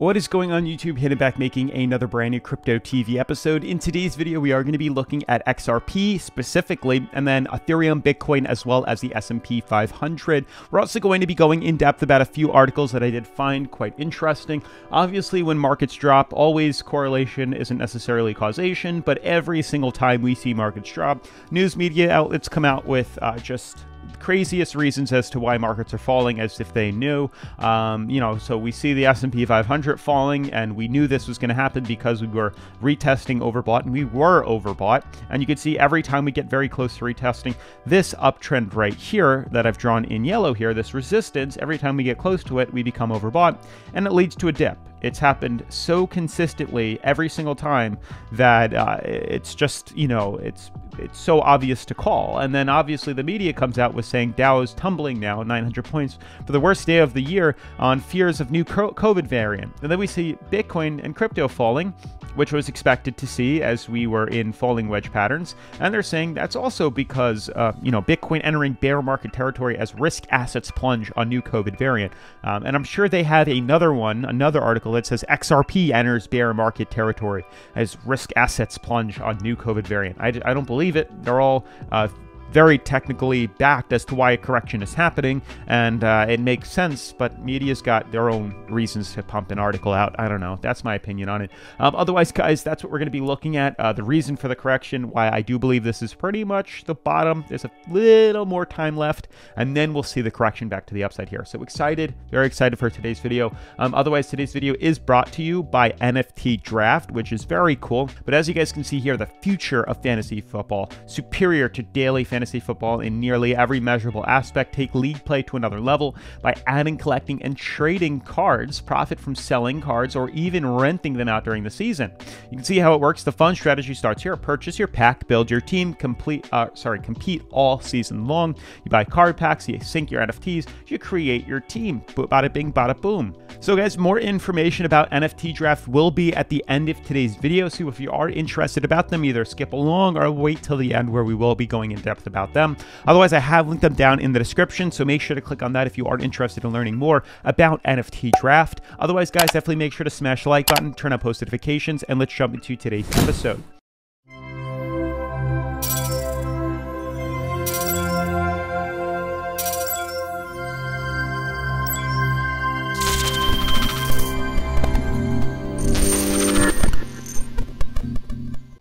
What is going on YouTube? Hidden back making another brand new Crypto TV episode. In today's video, we are going to be looking at XRP specifically, and then Ethereum, Bitcoin, as well as the S&P 500. We're also going to be going in depth about a few articles that I did find quite interesting. Obviously, when markets drop, always correlation isn't necessarily causation, but every single time we see markets drop, news media outlets come out with just craziest reasons as to why markets are falling, as if they knew. So we see the S&P 500 falling, and we knew this was going to happen because we were retesting overbought, and we were overbought. And you can see every time we get very close to retesting, this uptrend right here that I've drawn in yellow here, this resistance, every time we get close to it, we become overbought, and it leads to a dip. It's happened so consistently every single time that it's just, it's so obvious to call. And then obviously the media comes out with saying Dow is tumbling now 900 points for the worst day of the year on fears of new COVID variant. And then we see Bitcoin and crypto falling, which was expected to see as we were in falling wedge patterns. And they're saying that's also because, Bitcoin entering bear market territory as risk assets plunge on new COVID variant. And I'm sure they have another article that says XRP enters bear market territory as risk assets plunge on new COVID variant. I don't believe it. They're all very technically backed as to why a correction is happening, and it makes sense, but media's got their own reasons to pump an article out. I don't know. That's my opinion on it. Otherwise, guys, that's what we're going to be looking at. The reason for the correction, why I do believe this is pretty much the bottom. There's a little more time left, and then we'll see the correction back to the upside here. So excited, very excited for today's video. Otherwise, today's video is brought to you by NFTDRAFT, which is very cool. But as you guys can see here, the future of fantasy football, superior to daily fantasy football in nearly every measurable aspect. Take league play to another level by adding, collecting, and trading cards. Profit from selling cards or even renting them out during the season. You can see how it works. The fun strategy starts here. Purchase your pack, build your team, compete all season long. You buy card packs, you sync your NFTs, you create your team. Bada bing, bada boom. So guys, more information about NFTDRAFT will be at the end of today's video. So if you are interested about them, either skip along or wait till the end where we will be going in depth about them. Otherwise, I have linked them down in the description, so make sure to click on that if you are interested in learning more about NFTDRAFT. Otherwise, guys, definitely make sure to smash the like button, turn on post notifications, and let's jump into today's episode.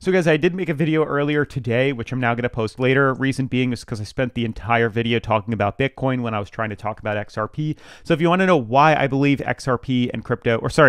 So guys, I did make a video earlier today, which I'm now going to post later. Reason being is because I spent the entire video talking about Bitcoin when I was trying to talk about XRP. So if you want to know why I believe XRP and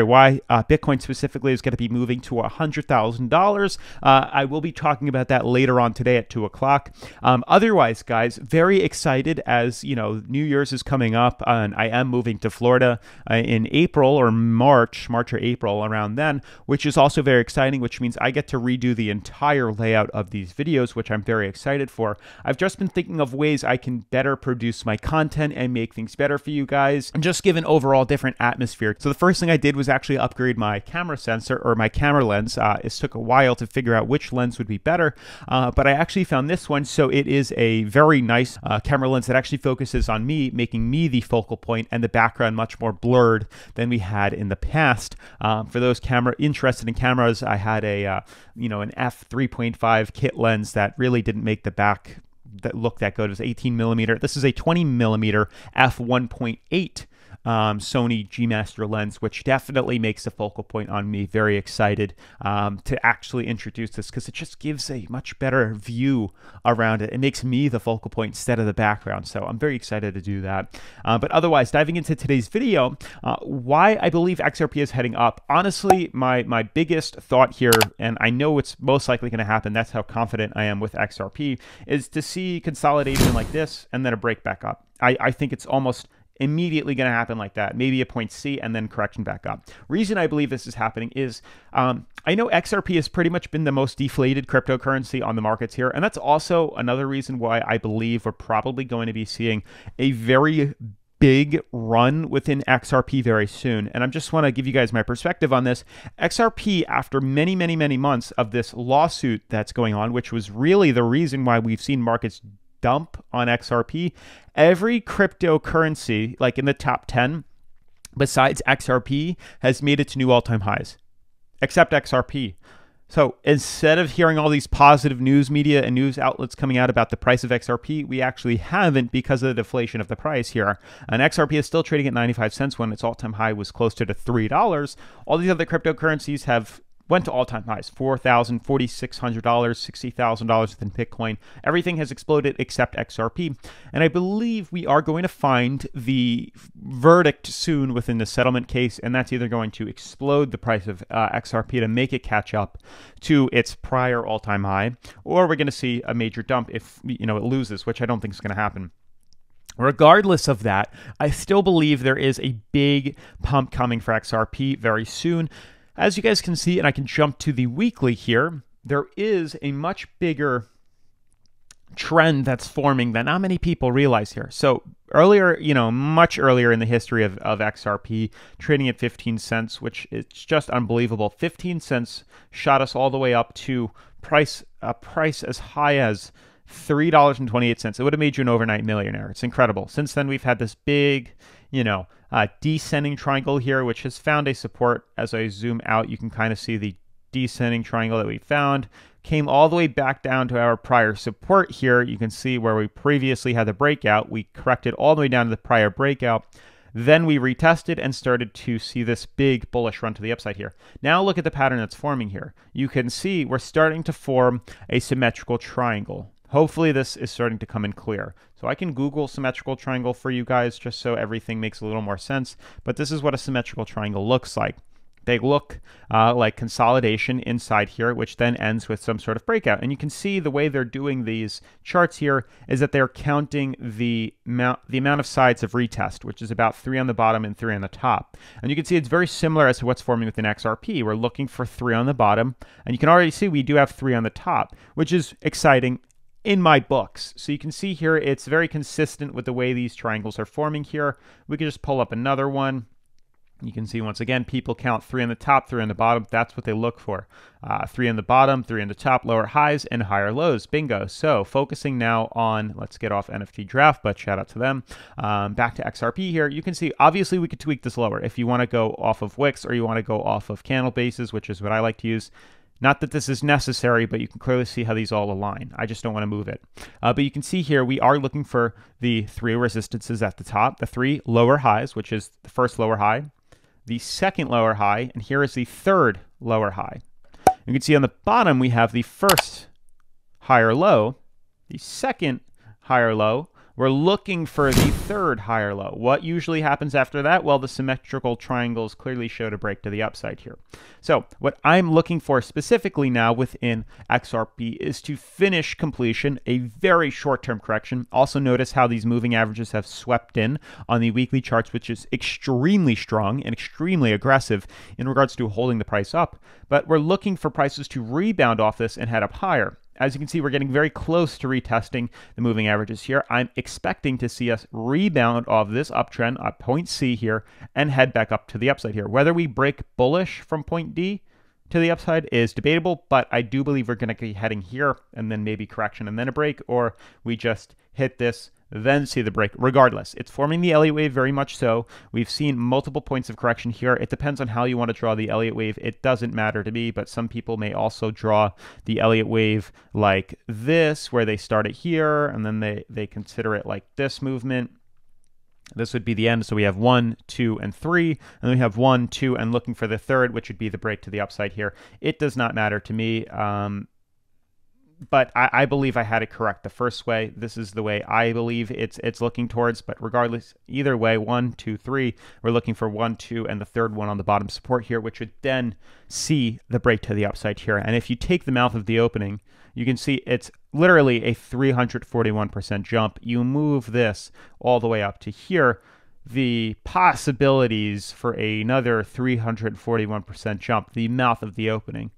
why Bitcoin specifically is going to be moving to $100,000, I will be talking about that later on today at 2 o'clock. Otherwise, guys, very excited as, New Year's is coming up, and I am moving to Florida in April or March or April, around then, which is also very exciting, which means I get to redo the entire layout of these videos, which I'm very excited for. I've just been thinking of ways I can better produce my content and make things better for you guys and just give an overall different atmosphere. So the first thing I did was actually upgrade my camera sensor or my camera lens. It took a while to figure out which lens would be better, but I actually found this one. So it is a very nice camera lens that actually focuses on me, making me the focal point and the background much more blurred than we had in the past. For those interested in cameras, I had an f3.5 kit lens that really didn't make the back look that good. It was 18 millimeter. This is a 20 millimeter f1.8 Sony G Master lens, which definitely makes the focal point on me. Very excited to actually introduce this because it just gives a much better view around it. It makes me the focal point instead of the background. So I'm very excited to do that. But otherwise, diving into today's video, why I believe XRP is heading up. Honestly, my biggest thought here, and I know it's most likely going to happen, that's how confident I am with XRP, is to see consolidation like this and then a break back up. I think it's almost immediately going to happen like that, maybe a point C and then correction back up. Reason I believe this is happening is I know XRP has pretty much been the most deflated cryptocurrency on the markets here, and that's also another reason why I believe we're probably going to be seeing a very big run within XRP very soon. And I just want to give you guys my perspective on this. XRP, after many months of this lawsuit that's going on, which was really the reason why we've seen markets dump on XRP, every cryptocurrency, like in the top 10, besides XRP has made it to new all-time highs, except XRP. So instead of hearing all these positive news media and news outlets coming out about the price of XRP, we actually haven't because of the deflation of the price here. And XRP is still trading at 95 cents when its all-time high was closer to $3. All these other cryptocurrencies have went to all-time highs, $4,000, $4,600, $60,000 within Bitcoin. Everything has exploded except XRP. And I believe we are going to find the verdict soon within the settlement case, and that's either going to explode the price of XRP to make it catch up to its prior all-time high, or we're going to see a major dump if it loses, which I don't think is going to happen. Regardless of that, I still believe there is a big pump coming for XRP very soon. As you guys can see, and I can jump to the weekly here, there is a much bigger trend that's forming that not many people realize here. So earlier, much earlier in the history of XRP, trading at 15 cents, which is just unbelievable. 15 cents shot us all the way up to a price as high as $3.28. It would have made you an overnight millionaire. It's incredible. Since then, we've had this big, descending triangle here, which has found a support. As I zoom out, you can kind of see the descending triangle that we found. Came all the way back down to our prior support here. You can see where we previously had the breakout. We corrected all the way down to the prior breakout. Then we retested and started to see this big bullish run to the upside here. Now look at the pattern that's forming here. You can see we're starting to form a symmetrical triangle. Hopefully this is starting to come in clear. So I can Google symmetrical triangle for you guys just so everything makes a little more sense. But this is what a symmetrical triangle looks like. They look like consolidation inside here, which then ends with some sort of breakout. And you can see the way they're doing these charts here is that they're counting the amount of sides of retest, which is about 3 on the bottom and 3 on the top. And you can see it's very similar as to what's forming within XRP. We're looking for 3 on the bottom, and you can already see we do have 3 on the top, which is exciting in my books. So you can see here it's very consistent with the way these triangles are forming here. We can just pull up another one. You can see once again, people count 3 on the top, 3 on the bottom. That's what they look for. 3 on the bottom, 3 on the top, lower highs and higher lows. Bingo. So focusing now on, let's get off NFTDRAFT, but shout out to them. Back to XRP here. You can see, obviously we could tweak this lower. If you want to go off of wicks or you want to go off of candle bases, which is what I like to use. Not that this is necessary, but you can clearly see how these all align. I just don't want to move it. But you can see here, we are looking for the 3 resistances at the top, the 3 lower highs, which is the first lower high, the second lower high, and here is the third lower high. You can see on the bottom, we have the first higher low, the second higher low. We're looking for the third higher low. What usually happens after that? Well, the symmetrical triangles clearly showed a break to the upside here. So what I'm looking for specifically now within XRP is to finish completion, a very short-term correction. Also notice how these moving averages have swept in on the weekly charts, which is extremely strong and extremely aggressive in regards to holding the price up. But we're looking for prices to rebound off this and head up higher. As you can see, we're getting very close to retesting the moving averages here. I'm expecting to see us rebound off this uptrend at point C here and head back up to the upside here. Whether we break bullish from point D to the upside is debatable, but I do believe we're going to be heading here and then maybe correction and then a break, or we just hit this, then see the break. Regardless, it's forming the Elliott wave very much so. We've seen multiple points of correction here. It depends on how you want to draw the Elliott wave. It doesn't matter to me, but some people may also draw the Elliott wave like this, where they start it here and then they consider it like this movement. This would be the end. So we have 1, 2, and 3, and then we have 1, 2, and looking for the third, which would be the break to the upside here. It does not matter to me. But I believe I had it correct the first way. This is the way I believe it's looking towards. But regardless, either way, 1, 2, 3, we're looking for 1, 2, and the third one on the bottom support here, which would then see the break to the upside here. And if you take the mouth of the opening, you can see it's literally a 341% jump. You move this all the way up to here. The possibilities for another 341% jump, the mouth of the opening,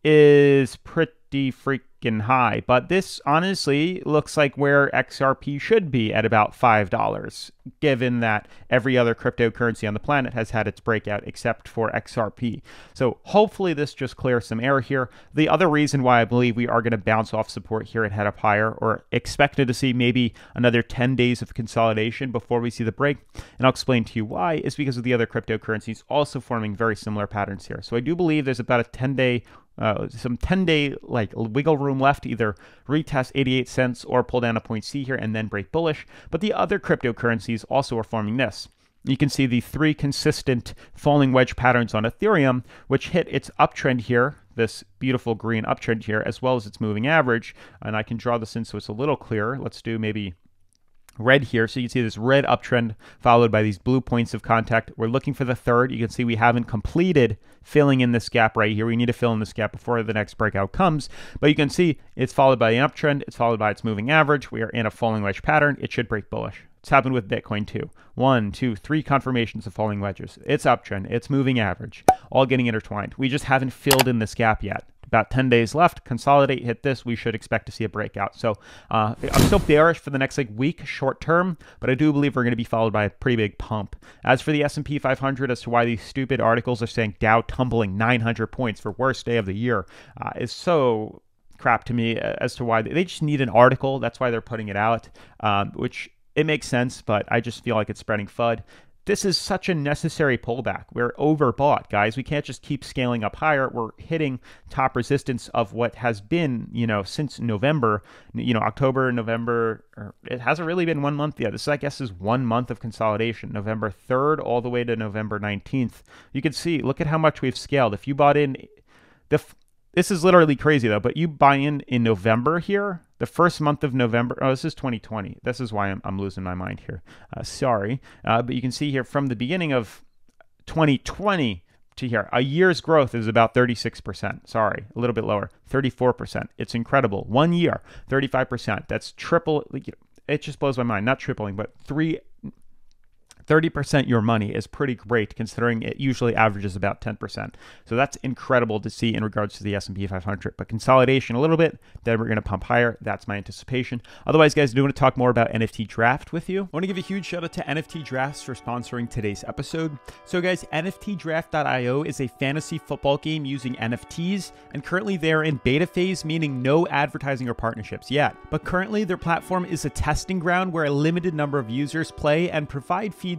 is pretty freaking freaking high. But this honestly looks like where XRP should be at about $5, given that every other cryptocurrency on the planet has had its breakout except for XRP. So hopefully this just clears some air here. The other reason why I believe we are going to bounce off support here and head up higher, or expected to see maybe another 10 days of consolidation before we see the break, and I'll explain to you why, is because of the other cryptocurrencies also forming very similar patterns here. So I do believe there's about a 10-day some 10-day like wiggle room left, either retest 88 cents or pull down a point C here and then break bullish. But the other cryptocurrencies also are forming this. You can see the 3 consistent falling wedge patterns on Ethereum, which hit its uptrend here, this beautiful green uptrend here, as well as its moving average. And I can draw this in so it's a little clearer. Let's do maybe red here. So you can see this red uptrend followed by these blue points of contact. We're looking for the third. You can see we haven't completed filling in this gap right here. We need to fill in this gap before the next breakout comes. But you can see it's followed by an uptrend. It's followed by its moving average. We are in a falling wedge pattern. It should break bullish. It's happened with Bitcoin too. 1, 2, 3 confirmations of falling wedges. It's uptrend. It's moving average. All getting intertwined. We just haven't filled in this gap yet. About 10 days left. Consolidate, hit this. We should expect to see a breakout. So I'm still bearish for the next week short term, but I do believe we're going to be followed by a pretty big pump. As for the S&P 500, as to why these stupid articles are saying Dow tumbling 900 points for worst day of the year is so crap to me as to why they just need an article. That's why they're putting it out, which it makes sense, but I just feel like it's spreading FUD. This is such a necessary pullback. We're overbought, guys. We can't just keep scaling up higher. We're hitting top resistance of what has been, since November, October, November. It hasn't really been 1 month yet. This, I guess, is 1 month of consolidation, November 3rd all the way to November 19th. You can see, look at how much we've scaled. If you bought in, this is literally crazy though, but you buy in November here, the first month of November. Oh, this is 2020. This is why I'm losing my mind here. Sorry. But you can see here from the beginning of 2020 to here, a year's growth is about 36%. Sorry, a little bit lower, 34%. It's incredible. 1 year, 35%. That's triple. It just blows my mind. Not tripling, but 30% your money is pretty great considering it usually averages about 10%. So that's incredible to see in regards to the S&P 500. But consolidation a little bit, then we're going to pump higher. That's my anticipation. Otherwise, guys, I do want to talk more about NFT Draft with you. I want to give a huge shout out to NFT Drafts for sponsoring today's episode. So guys, NFTDRAFT.io is a fantasy football game using NFTs, and currently they're in beta phase, meaning no advertising or partnerships yet. But currently their platform is a testing ground where a limited number of users play and provide feedback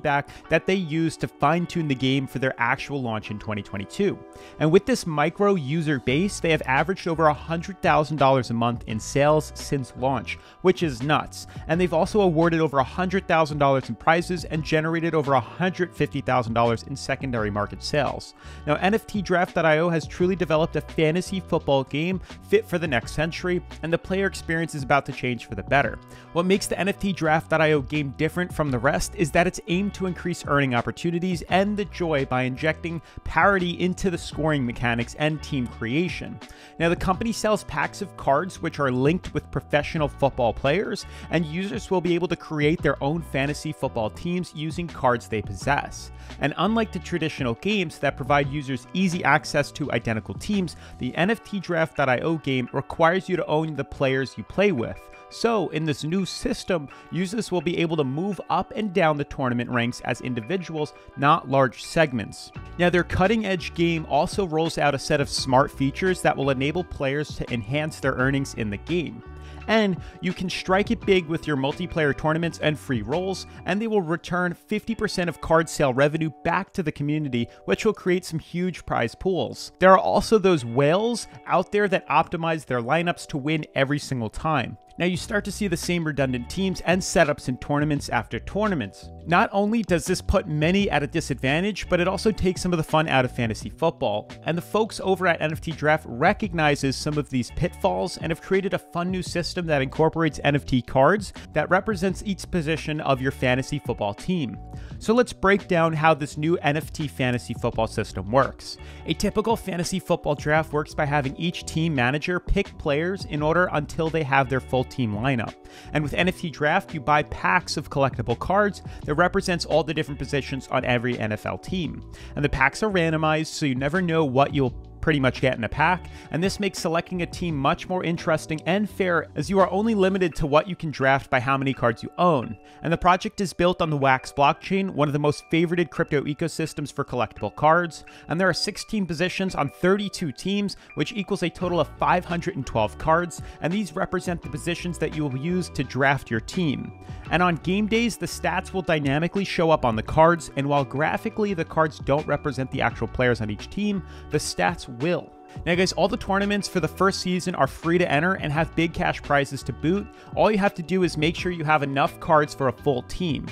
that they use to fine-tune the game for their actual launch in 2022. And with this micro user base, they have averaged over $100,000 a month in sales since launch, which is nuts. And they've also awarded over $100,000 in prizes and generated over $150,000 in secondary market sales. Now, NFTDRAFT.io has truly developed a fantasy football game fit for the next century, and the player experience is about to change for the better. What makes the NFTDRAFT.io game different from the rest is that it's aimed to increase earning opportunities and the joy by injecting parity into the scoring mechanics and team creation. Now, the company sells packs of cards which are linked with professional football players, and users will be able to create their own fantasy football teams using cards they possess. And unlike the traditional games that provide users easy access to identical teams, the NFTDRAFT.io game requires you to own the players you play with. So, in this new system, users will be able to move up and down the tournament ranks as individuals, not large segments. Now, their cutting-edge game also rolls out a set of smart features that will enable players to enhance their earnings in the game. And you can strike it big with your multiplayer tournaments and free rolls, and they will return 50% of card sale revenue back to the community, which will create some huge prize pools. There are also those whales out there that optimize their lineups to win every single time. Now you start to see the same redundant teams and setups in tournaments after tournaments. Not only does this put many at a disadvantage, but it also takes some of the fun out of fantasy football. And the folks over at NFT Draft recognizes some of these pitfalls and have created a fun new system that incorporates NFT cards that represents each position of your fantasy football team. So let's break down how this new NFT fantasy football system works. A typical fantasy football draft works by having each team manager pick players in order until they have their full team lineup. And with NFT Draft, you buy packs of collectible cards that represents all the different positions on every NFL team. And the packs are randomized, so you never know what you'll pretty much get in a pack, and this makes selecting a team much more interesting and fair, as you are only limited to what you can draft by how many cards you own. And the project is built on the Wax blockchain, one of the most favorited crypto ecosystems for collectible cards, and there are 16 positions on 32 teams, which equals a total of 512 cards, and these represent the positions that you will use to draft your team. And on game days, the stats will dynamically show up on the cards, and while graphically the cards don't represent the actual players on each team, the stats will. Now guys, all the tournaments for the first season are free to enter and have big cash prizes to boot. All you have to do is make sure you have enough cards for a full team.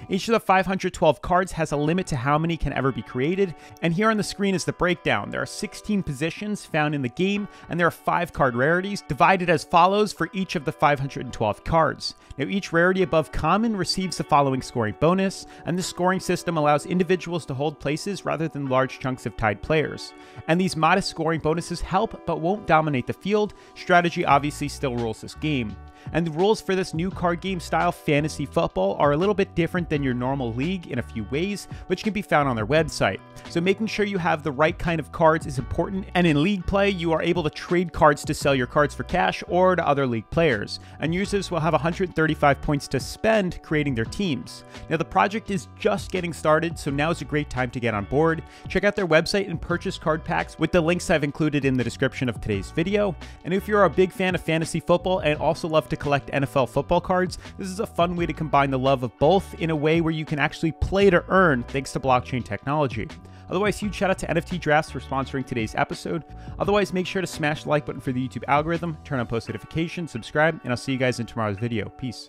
Each of the 512 cards has a limit to how many can ever be created, and here on the screen is the breakdown. There are 16 positions found in the game, and there are 5 card rarities, divided as follows for each of the 512 cards. Now each rarity above common receives the following scoring bonus, and this scoring system allows individuals to hold places rather than large chunks of tied players. And these modest scoring bonuses help, but won't dominate the field. Strategy obviously still rules this game. And the rules for this new card game style fantasy football are a little bit different than your normal league in a few ways, which can be found on their website. So making sure you have the right kind of cards is important, and in league play, you are able to trade cards to sell your cards for cash or to other league players, and users will have 135 points to spend creating their teams. Now the project is just getting started, so now is a great time to get on board. Check out their website and purchase card packs with the links I've included in the description of today's video. And if you're a big fan of fantasy football and also love to collect NFL football cards, this is a fun way to combine the love of both in a way where you can actually play to earn thanks to blockchain technology. Otherwise, huge shout out to NFTDRAFT for sponsoring today's episode. Otherwise, make sure to smash the like button for the YouTube algorithm, turn on post notifications, subscribe, and I'll see you guys in tomorrow's video. Peace.